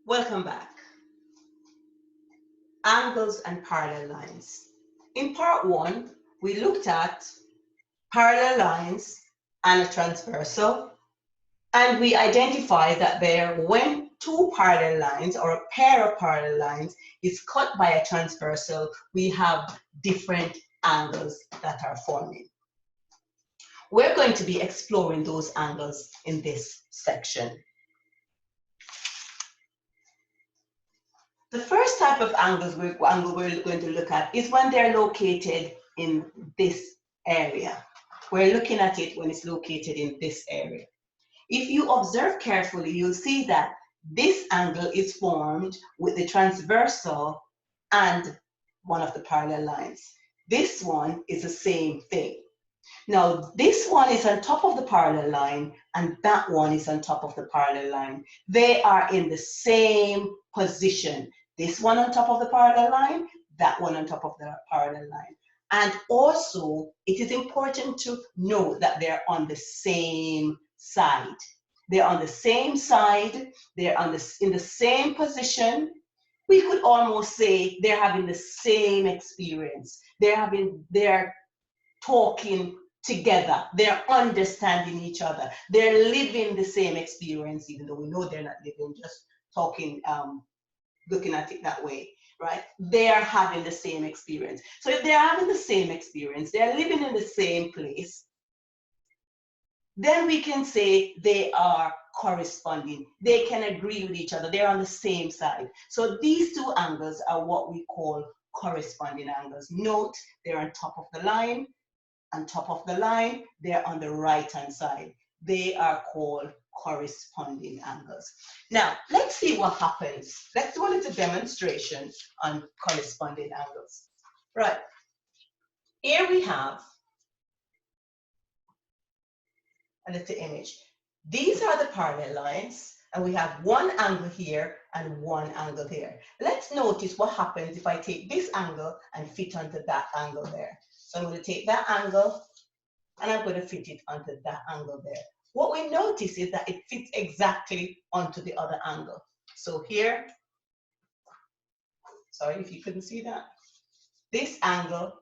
Welcome back. Angles and parallel lines. In part one, we looked at parallel lines and a transversal, and we identified that when two parallel lines or a pair of parallel lines is cut by a transversal, we have different angles that are forming. We're going to be exploring those angles in this section. The first type of angles we're going to look at is when they're located in this area. We're looking at it when it's located in this area. If you observe carefully, you'll see that this angle is formed with the transversal and one of the parallel lines. This one is the same thing. Now, this one is on top of the parallel line, and that one is on top of the parallel line. They are in the same position. This one on top of the parallel line, that one on top of the parallel line. And also, it is important to note that they're on the same side. They're on the same side, they're in the same position. We could almost say they're having the same experience. They're talking together, they're understanding each other, they're living the same experience, even though we know they're not living, just talking, looking at it that way, right? They're having the same experience. So if they're having the same experience, they're living in the same place, then we can say they are corresponding. They can agree with each other. They're on the same side. So these two angles are what we call corresponding angles. Note, they're on top of the line. On top of the line, they're on the right-hand side. They are called corresponding angles. Now, let's see what happens. Let's do a little demonstration on corresponding angles. Right, here we have a little image. These are the parallel lines, and we have one angle here and one angle here. Let's notice what happens if I take this angle and fit onto that angle there. So I'm going to take that angle and I'm going to fit it onto that angle there. What we notice is that it fits exactly onto the other angle. So here, sorry if you couldn't see that, this angle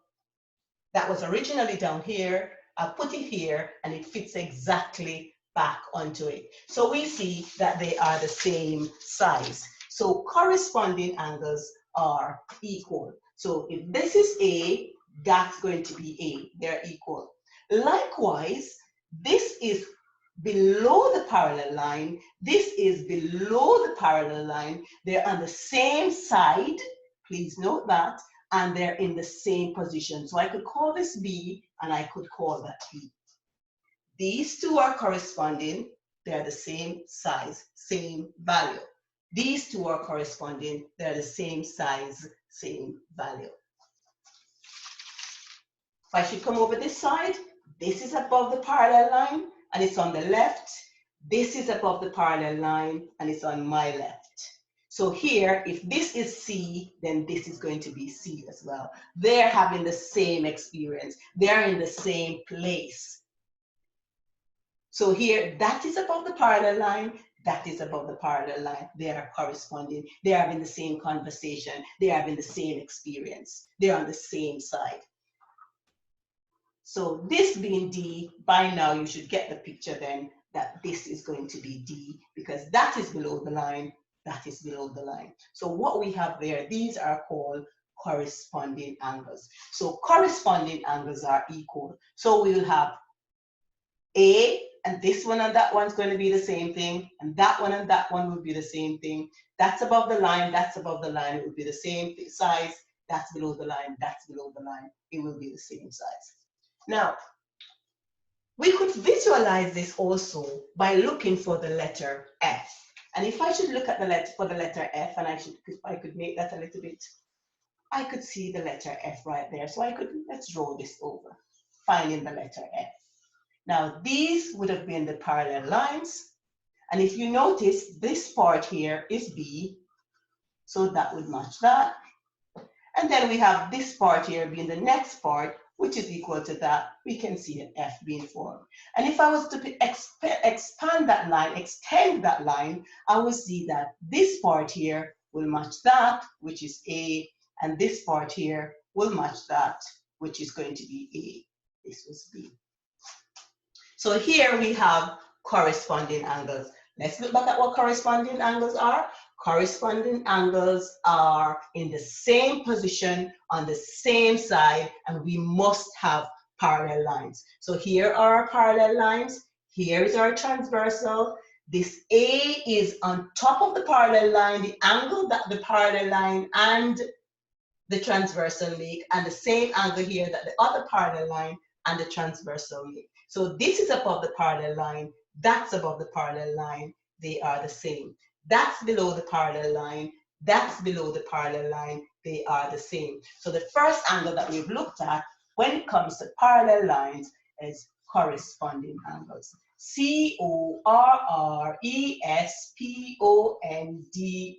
that was originally down here, I put it here and it fits exactly back onto it. So we see that they are the same size. So corresponding angles are equal. So if this is A, that's going to be A. They're equal. Likewise, this is below the parallel line. This is below the parallel line. They're on the same side. Please note that. And they're in the same position. So I could call this B and I could call that B. These two are corresponding. They're the same size, same value. These two are corresponding. They're the same size, same value. If I should come over this side, this is above the parallel line and it's on the left. This is above the parallel line and it's on my left. So here, if this is C, then this is going to be C as well. They're having the same experience. They're in the same place. So here, that is above the parallel line. That is above the parallel line. They are corresponding. They're having the same conversation. They're having the same experience. They're on the same side. So this being D, by now you should get the picture then that this is going to be D because that is below the line, that is below the line. So what we have there, these are called corresponding angles. So corresponding angles are equal. So we will have A, and this one and that one's going to be the same thing, and that one and that one will be the same thing. That's above the line, that's above the line, it will be the same size. That's below the line, that's below the line, it will be the same size. Now, we could visualize this also by looking for the letter F. And if I should look at the letter F, and I could make that a little bit, I could see the letter F right there. So let's draw this over, finding the letter F. Now, these would have been the parallel lines. And if you notice, this part here is B, so that would match that. And then we have this part here being the next part, which is equal to that, we can see an F being formed. And if I was to expand that line, extend that line, I will see that this part here will match that, which is A, and this part here will match that, which is going to be A. This was B. So here we have corresponding angles. Let's look back at what corresponding angles are. Corresponding angles are in the same position on the same side, and we must have parallel lines. So here are our parallel lines. Here is our transversal. This A is on top of the parallel line, the angle that the parallel line and the transversal make, and the same angle here that the other parallel line and the transversal make. So this is above the parallel line, that's above the parallel line, they are the same. That's below the parallel line, that's below the parallel line, they are the same. So the first angle that we've looked at when it comes to parallel lines is corresponding angles. corresponding,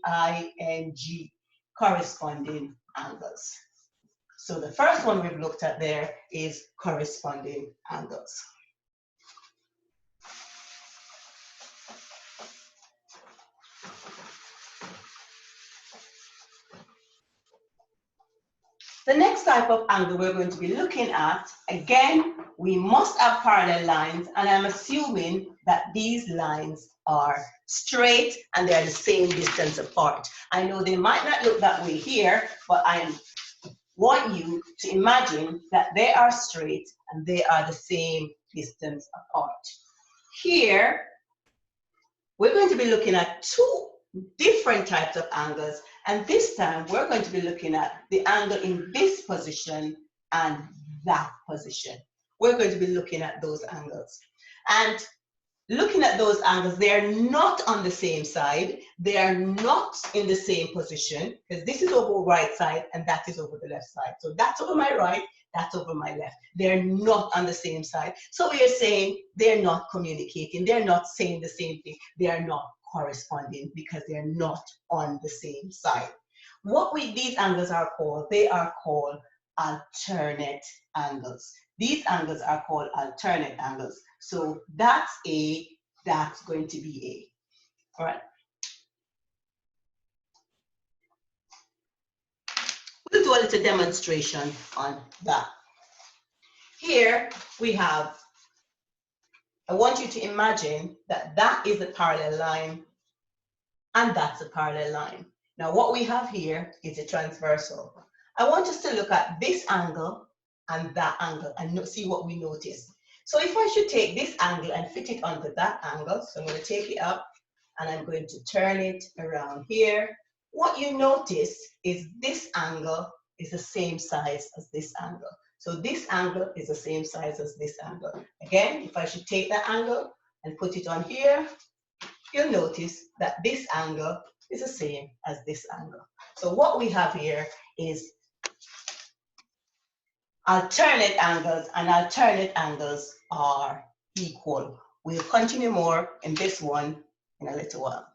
corresponding angles. So the first one we've looked at there is corresponding angles. The next type of angle we're going to be looking at, again, we must have parallel lines, and I'm assuming that these lines are straight and they're the same distance apart. I know they might not look that way here, but I want you to imagine that they are straight and they are the same distance apart. Here, we're going to be looking at two different types of angles, and this time we're going to be looking at the angle in this position and that position. We're going to be looking at those angles. And looking at those angles, they're not on the same side, they are not in the same position, because this is over right side and that is over the left side. So that's over my right, that's over my left. They're not on the same side. So we are saying they're not communicating, they're not saying the same thing, they are not corresponding because they're not on the same side. What these angles are called, they are called alternate angles. These angles are called alternate angles. So that's A, that's going to be A. All right. We'll do a little demonstration on that. Here we have, I want you to imagine that that is a parallel line and that's a parallel line. Now what we have here is a transversal. I want us to look at this angle and that angle and see what we notice. So if I should take this angle and fit it onto that angle, so I'm going to take it up and I'm going to turn it around here. What you notice is this angle is the same size as this angle. So this angle is the same size as this angle. Again, if I should take that angle and put it on here, you'll notice that this angle is the same as this angle. So what we have here is alternate angles, and alternate angles are equal. We'll continue more in this one in a little while.